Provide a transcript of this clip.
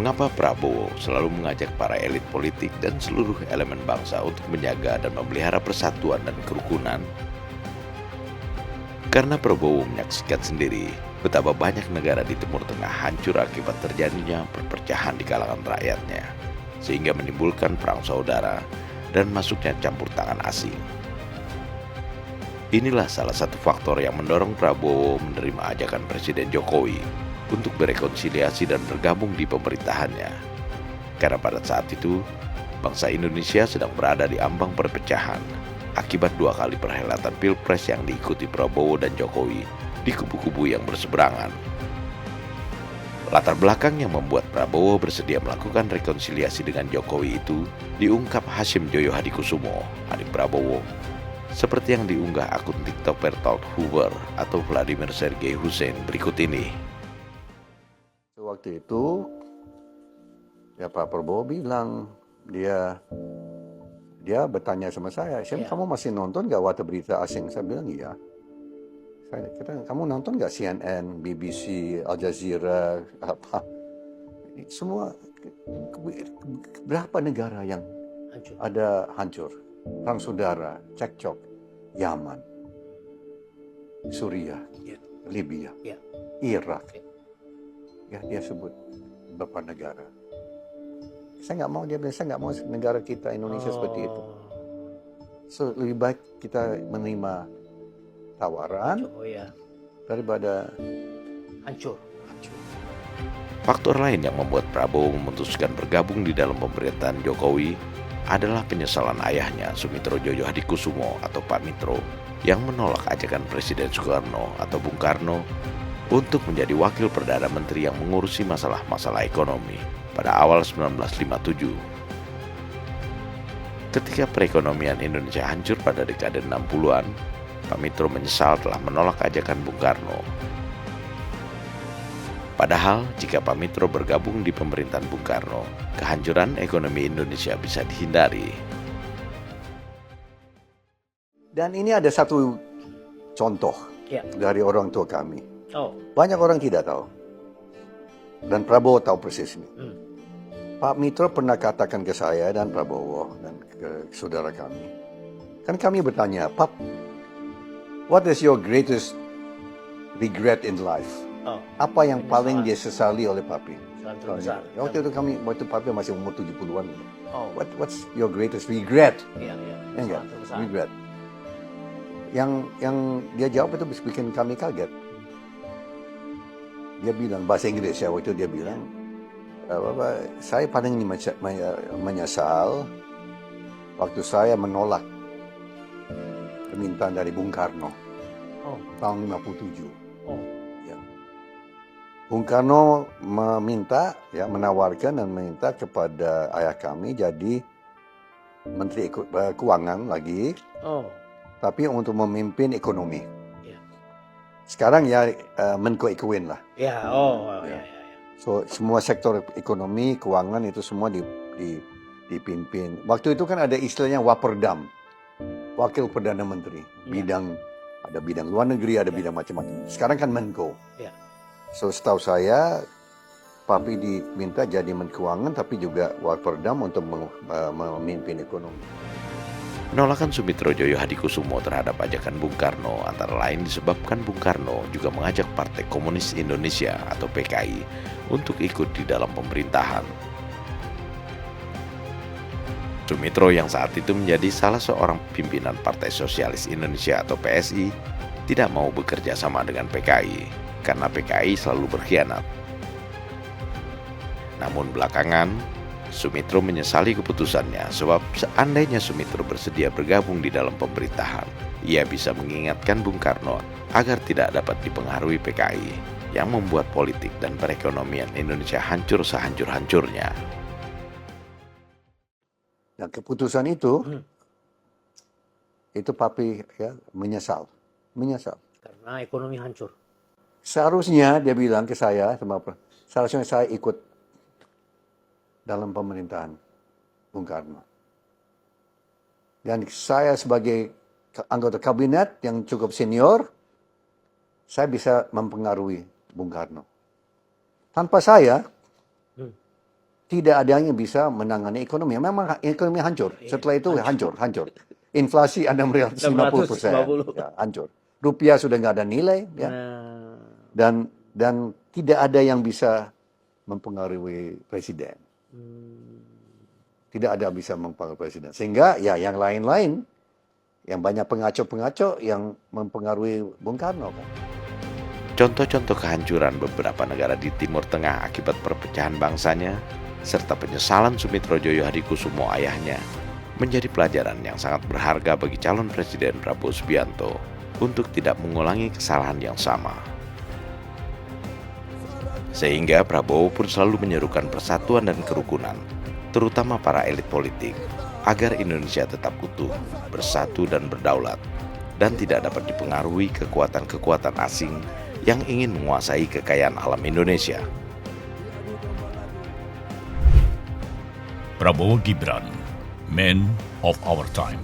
Mengapa Prabowo selalu mengajak para elit politik dan seluruh elemen bangsa untuk menjaga dan memelihara persatuan dan kerukunan? Karena Prabowo menyaksikan sendiri betapa banyak negara di Timur Tengah hancur akibat terjadinya perpecahan di kalangan rakyatnya, sehingga menimbulkan perang saudara dan masuknya campur tangan asing. Inilah salah satu faktor yang mendorong Prabowo menerima ajakan Presiden Jokowi untuk berrekonsiliasi dan bergabung di pemerintahannya. Karena pada saat itu, bangsa Indonesia sedang berada di ambang perpecahan akibat 2 kali perhelatan Pilpres yang diikuti Prabowo dan Jokowi di kubu-kubu yang berseberangan. Latar belakang yang membuat Prabowo bersedia melakukan rekonsiliasi dengan Jokowi itu diungkap Hashim Joyo Hadikusumo, adik Prabowo, seperti yang diunggah akun TikTok Bertolt Huber atau Vladimir Sergei Hussein berikut ini. Waktu itu, ya Pak Prabowo bilang, dia bertanya sama saya, kamu masih nonton gak waktu berita asing? Saya bilang iya. Kamu nonton gak CNN, BBC, Al Jazeera, apa? Semua, berapa negara yang hancur? Perang saudara, cekcok, Yaman, Suriah, Libya, Irak. Ya, dia sebut beberapa negara. Saya nggak mau negara kita Indonesia seperti itu. So, lebih baik kita menerima tawaran daripada hancur. Faktor lain yang membuat Prabowo memutuskan bergabung di dalam pemerintahan Jokowi adalah penyesalan ayahnya Sumitro Joyo Hadikusumo atau Pak Mitro yang menolak ajakan Presiden Soekarno atau Bung Karno untuk menjadi wakil Perdana Menteri yang mengurusi masalah-masalah ekonomi pada awal 1957. Ketika perekonomian Indonesia hancur pada dekade 60-an, Pak Mitro menyesal telah menolak ajakan Bung Karno. Padahal jika Pak Mitro bergabung di pemerintahan Bung Karno, kehancuran ekonomi Indonesia bisa dihindari. Dan ini ada satu contoh dari orang tua kami. Banyak orang tidak tahu. Dan Prabowo tahu persis ini. Pak Mitro pernah katakan ke saya dan Prabowo dan ke saudara kami. Kan kami bertanya, Pap, what is your greatest regret in life? Apa yang paling disesali oleh Papi? Waktu itu Papi masih umur 70-an. What's your greatest regret? Regret. Yang dia jawab itu bikin kami kaget. Dia bilang, bahasa Inggris ya, waktu itu dia bilang, saya paling menyesal waktu saya menolak permintaan dari Bung Karno tahun 57. Ya. Bung Karno menawarkan dan meminta kepada ayah kami jadi Menteri Keuangan lagi, tapi untuk memimpin ekonomi. Sekarang ya Menko Ekuin lah. So semua sektor ekonomi, keuangan itu semua dipimpin. Waktu itu kan ada istilahnya Waperdam, Wakil Perdana Menteri. Ada bidang luar negeri, ada bidang macam-macam. Sekarang kan Menko. So setahu saya, Papi diminta jadi Menko Keuangan, tapi juga Waperdam untuk memimpin ekonomi. Penolakan Sumitro Joyo Hadikusumo terhadap ajakan Bung Karno antara lain disebabkan Bung Karno juga mengajak Partai Komunis Indonesia atau PKI untuk ikut di dalam pemerintahan. Sumitro yang saat itu menjadi salah seorang pimpinan Partai Sosialis Indonesia atau PSI tidak mau bekerja sama dengan PKI karena PKI selalu berkhianat. Namun belakangan, Sumitro menyesali keputusannya sebab seandainya Sumitro bersedia bergabung di dalam pemerintahan, ia bisa mengingatkan Bung Karno agar tidak dapat dipengaruhi PKI yang membuat politik dan perekonomian Indonesia hancur sehancur-hancurnya. Nah, keputusan itu Papi menyesal. Karena ekonomi hancur. Seharusnya dia bilang ke saya, seharusnya saya ikut dalam pemerintahan Bung Karno. Dan saya sebagai anggota kabinet yang cukup senior, saya bisa mempengaruhi Bung Karno. Tanpa saya, tidak ada yang bisa menangani ekonomi. Memang ekonomi hancur. Setelah itu hancur. Inflasi 650%. Ya, hancur. Rupiah sudah nggak ada nilai. Ya. Dan tidak ada yang bisa mempengaruhi presiden. Tidak ada bisa mempengaruhi presiden. Sehingga ya yang lain-lain, yang banyak pengaco-pengaco yang mempengaruhi Bung Karno kan. Contoh-contoh kehancuran beberapa negara di Timur Tengah akibat perpecahan bangsanya, serta penyesalan Sumitrojoyo Hadikusumo ayahnya, menjadi pelajaran yang sangat berharga bagi calon Presiden Prabowo Subianto untuk tidak mengulangi kesalahan yang sama. Sehingga Prabowo pun selalu menyerukan persatuan dan kerukunan, terutama para elit politik, agar Indonesia tetap utuh, bersatu dan berdaulat, dan tidak dapat dipengaruhi kekuatan-kekuatan asing yang ingin menguasai kekayaan alam Indonesia. Prabowo Gibran, Man of Our Time.